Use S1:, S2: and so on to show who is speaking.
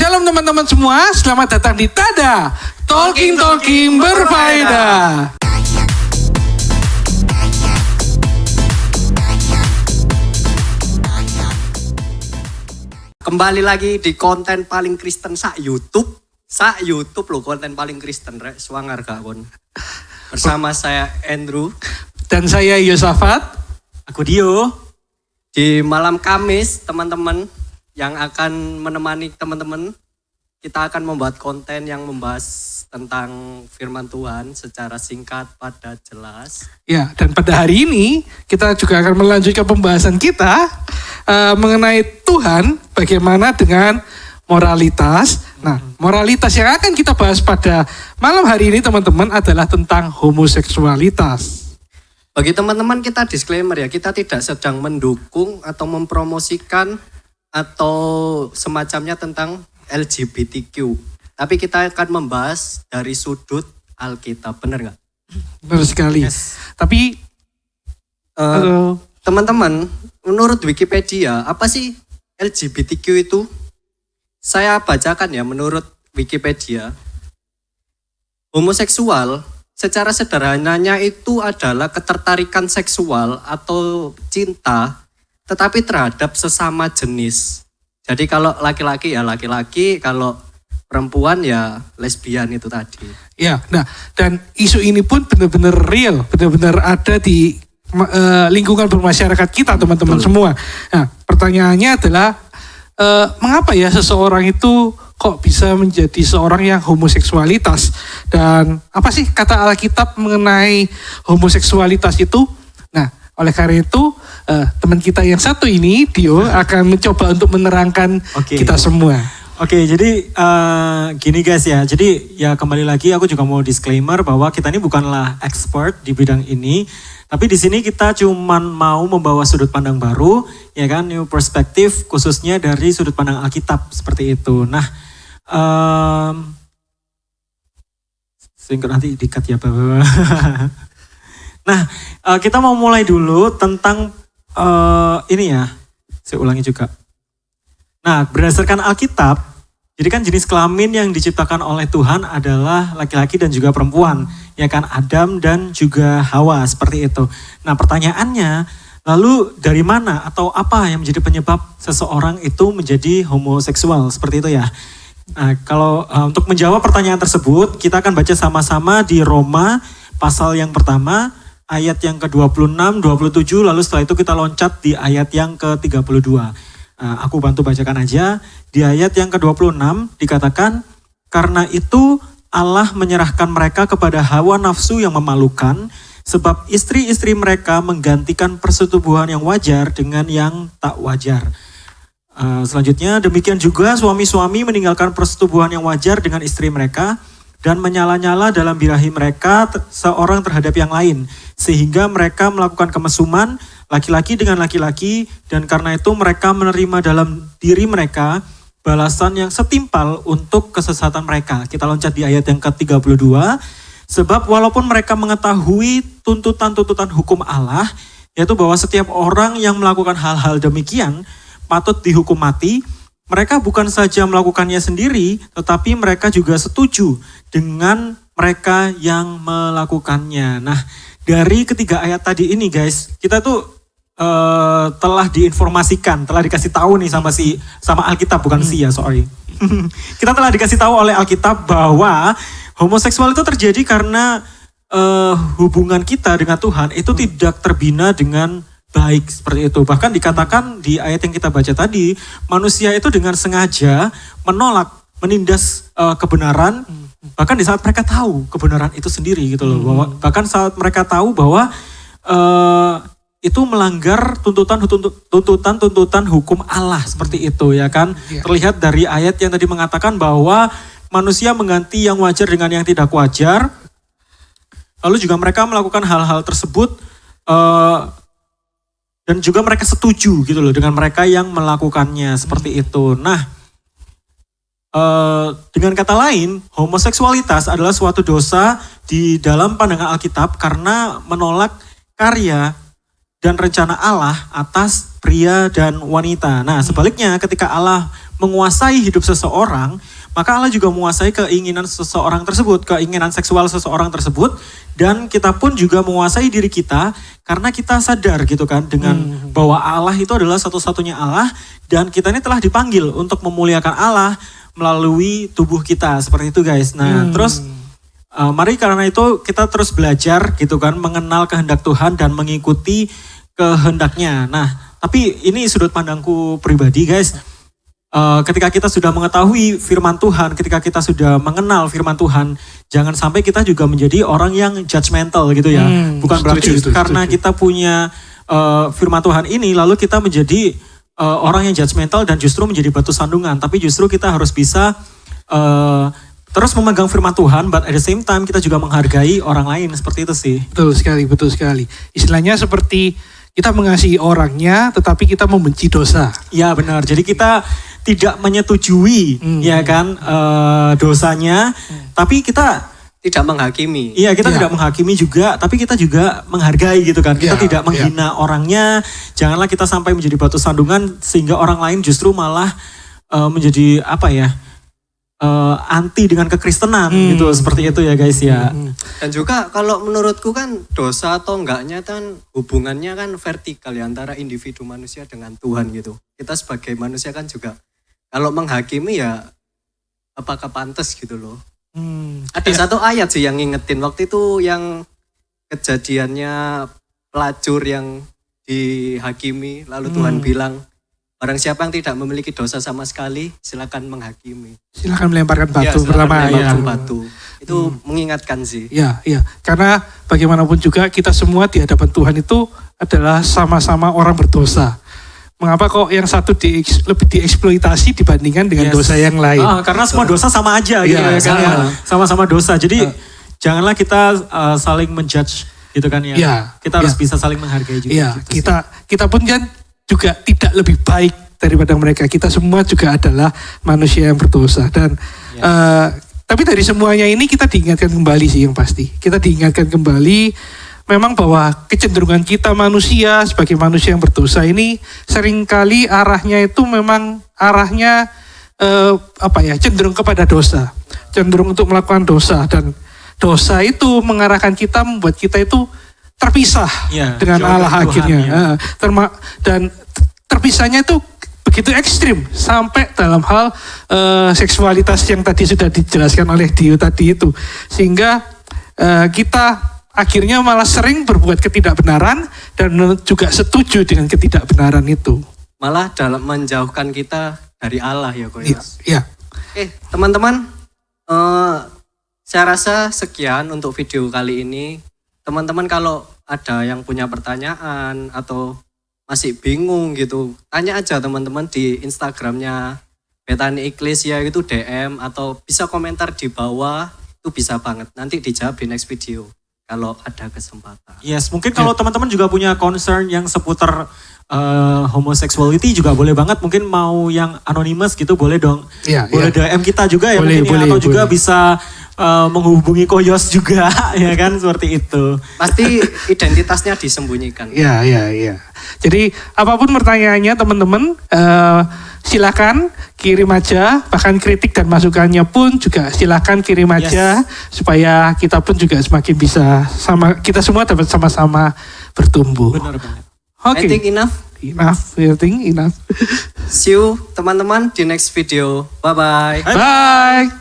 S1: Shalom teman-teman semua, selamat datang di Tada Talking berfaedah.
S2: Kembali lagi di konten paling Kristen sak YouTube loh, konten paling Kristen rek, swanger gak kon. Bersama saya Andrew
S1: Dan saya Yosafat.
S3: Aku Dio.
S2: Di malam Kamis teman-teman yang akan menemani teman-teman, kita akan membuat konten yang membahas tentang firman Tuhan secara singkat, padat, jelas.
S1: Ya, dan pada hari ini kita juga akan melanjutkan pembahasan kita mengenai Tuhan, bagaimana dengan moralitas. Nah, moralitas yang akan kita bahas pada malam hari ini teman-teman adalah tentang homoseksualitas.
S2: Bagi teman-teman kita disclaimer ya, kita tidak sedang mendukung atau mempromosikan atau semacamnya tentang LGBTQ. Tapi kita akan membahas dari sudut Alkitab, benar nggak?
S1: Benar sekali.
S2: Yes.
S1: Tapi
S2: teman-teman, menurut Wikipedia, apa sih LGBTQ itu? Saya bacakan ya, menurut Wikipedia. Homoseksual secara sederhananya itu adalah ketertarikan seksual atau cinta, tetapi terhadap sesama jenis. Jadi kalau laki-laki ya laki-laki, kalau perempuan ya lesbian itu tadi.
S1: ya, nah dan isu ini pun benar-benar real, benar-benar ada di lingkungan bermasyarakat kita teman-teman semua. Nah, pertanyaannya adalah mengapa ya seseorang itu kok bisa menjadi seorang yang homoseksualitas, dan apa sih kata Alkitab mengenai homoseksualitas itu? Nah, oleh karena itu teman kita yang satu ini, Dio, akan mencoba untuk menerangkan kita semua.
S3: Oke, jadi gini guys ya. Jadi ya kembali lagi aku juga mau disclaimer bahwa kita ini bukanlah expert di bidang ini. Tapi di sini kita cuman mau membawa sudut pandang baru, ya kan, new perspektif khususnya dari sudut pandang Alkitab seperti itu. Nah, sehingga nanti dikat ya Bapak. Nah, kita mau mulai dulu tentang ini ya. Saya ulangi juga. Nah, berdasarkan Alkitab, jadi kan jenis kelamin yang diciptakan oleh Tuhan adalah laki-laki dan juga perempuan. Ya kan, Adam dan juga Hawa, seperti itu. Nah, pertanyaannya, lalu dari mana atau apa yang menjadi penyebab seseorang itu menjadi homoseksual, seperti itu ya. Nah, kalau untuk menjawab pertanyaan tersebut, kita akan baca sama-sama di Roma pasal yang pertama, ayat yang ke-26, 27, lalu setelah itu kita loncat di ayat yang ke-32. Aku bantu bacakan aja. Di ayat yang ke-26 dikatakan, karena itu Allah menyerahkan mereka kepada hawa nafsu yang memalukan, sebab istri-istri mereka menggantikan persetubuhan yang wajar dengan yang tak wajar. Selanjutnya, demikian juga suami-suami meninggalkan persetubuhan yang wajar dengan istri mereka dan menyala-nyala dalam birahi mereka seorang terhadap yang lain, sehingga mereka melakukan kemesuman laki-laki dengan laki-laki, dan karena itu mereka menerima dalam diri mereka balasan yang setimpal untuk kesesatan mereka. Kita loncat di ayat yang ke-32. Sebab walaupun mereka mengetahui tuntutan-tuntutan hukum Allah, yaitu bahwa setiap orang yang melakukan hal-hal demikian patut dihukum mati, mereka bukan saja melakukannya sendiri, tetapi mereka juga setuju dengan mereka yang melakukannya. Nah, dari ketiga ayat tadi ini guys, kita tuh telah diinformasikan, telah dikasih tahu nih sama Alkitab, bukan sorry. Kita telah dikasih tahu oleh Alkitab bahwa homoseksual itu terjadi karena hubungan kita dengan Tuhan itu tidak terbina dengan baik, seperti itu. Bahkan dikatakan di ayat yang kita baca tadi, manusia itu dengan sengaja menolak, menindas kebenaran, bahkan di saat mereka tahu kebenaran itu sendiri gitu loh. Bahkan saat mereka tahu bahwa itu melanggar tuntutan hukum Allah, seperti itu ya kan. Terlihat dari ayat yang tadi mengatakan bahwa manusia mengganti yang wajar dengan yang tidak wajar. Lalu juga mereka melakukan hal-hal tersebut dan juga mereka setuju gitu loh dengan mereka yang melakukannya, seperti itu. Nah, dengan kata lain, homoseksualitas adalah suatu dosa di dalam pandangan Alkitab karena menolak karya dan rencana Allah atas pria dan wanita. Nah, sebaliknya ketika Allah menguasai hidup seseorang, maka Allah juga menguasai keinginan seseorang tersebut, keinginan seksual seseorang tersebut, dan kita pun juga menguasai diri kita karena kita sadar gitu kan dengan bahwa Allah itu adalah satu-satunya Allah dan kita ini telah dipanggil untuk memuliakan Allah melalui tubuh kita seperti itu guys. Nah terus mari karena itu kita terus belajar gitu kan mengenal kehendak Tuhan dan mengikuti kehendaknya. Nah tapi ini sudut pandangku pribadi guys. Ketika kita sudah mengetahui firman Tuhan, ketika kita sudah mengenal firman Tuhan, jangan sampai kita juga menjadi orang yang judgmental gitu ya. Bukan berarti karena kita punya firman Tuhan ini, lalu kita menjadi orang yang judgmental dan justru menjadi batu sandungan. Tapi justru kita harus bisa terus memegang firman Tuhan, but at the same time kita juga menghargai orang lain, seperti itu sih.
S1: Betul sekali. Istilahnya seperti kita mengasihi orangnya, tetapi kita membenci dosa.
S3: Ya benar, jadi kita tidak menyetujui ya kan dosanya, tapi kita
S2: tidak menghakimi.
S3: Iya kita tidak menghakimi juga, tapi kita juga menghargai gitu kan. Kita tidak menghina orangnya, janganlah kita sampai menjadi batu sandungan sehingga orang lain justru malah menjadi apa ya, anti dengan kekristenan gitu, seperti itu ya guys ya.
S2: Dan juga kalau menurutku kan dosa atau enggaknya kan hubungannya kan vertikal ya antara individu manusia dengan Tuhan gitu. Kita sebagai manusia kan juga kalau menghakimi ya apakah pantas gitu loh. Ada satu ayat sih yang ngingetin waktu itu yang kejadiannya pelacur yang dihakimi lalu Tuhan bilang barang siapa yang tidak memiliki dosa sama sekali silakan menghakimi.
S1: Silakan melemparkan batu pertama ya.
S2: Batu. Itu mengingatkan sih.
S1: Ya. Karena bagaimanapun juga kita semua di hadapan Tuhan itu adalah sama-sama orang berdosa. Mengapa kok yang satu lebih dieksploitasi dibandingkan dengan dosa yang lain?
S3: Karena semua dosa sama aja gitu ya kan. Sama-sama dosa. Jadi janganlah kita saling menjudge gitu kan ya. Kita harus bisa saling menghargai juga.
S1: Iya,
S3: gitu
S1: kita pun kan juga tidak lebih baik daripada mereka. Kita semua juga adalah manusia yang berdosa dan tapi dari semuanya ini kita diingatkan kembali sih yang pasti. Kita diingatkan kembali memang bahwa kecenderungan kita manusia sebagai manusia yang berdosa ini seringkali arahnya itu memang arahnya cenderung kepada dosa. Cenderung untuk melakukan dosa dan dosa itu mengarahkan kita, membuat kita itu terpisah dengan Allah akhirnya. Dan terpisahnya itu begitu ekstrim sampai dalam hal seksualitas yang tadi sudah dijelaskan oleh Dio tadi itu. Sehingga kita akhirnya malah sering berbuat ketidakbenaran dan juga setuju dengan ketidakbenaran itu.
S2: Malah dalam menjauhkan kita dari Allah ya Koyas.
S1: Iya.
S2: Teman-teman, saya rasa sekian untuk video kali ini. Teman-teman kalau ada yang punya pertanyaan atau masih bingung gitu, tanya aja teman-teman di Instagramnya Bethany Ecclesia itu DM atau bisa komentar di bawah, itu bisa banget. Nanti dijawab di next video kalau ada kesempatan.
S3: Yes, mungkin kalau teman-teman juga punya concern yang seputar homosexuality juga boleh banget. Mungkin mau yang anonymous gitu boleh dong. Boleh DM kita juga ya boleh, mungkin atau juga bisa menghubungi Koyos juga ya kan seperti itu.
S2: Pasti identitasnya disembunyikan.
S1: Iya. Jadi apapun pertanyaannya teman-teman silakan kirim aja, bahkan kritik dan masukannya pun juga silakan kirim aja supaya kita pun juga semakin bisa kita semua dapat sama-sama bertumbuh.
S3: Benar banget.
S2: I think enough.
S1: Enough.
S2: See you teman-teman di next video. Bye-bye.
S1: Bye.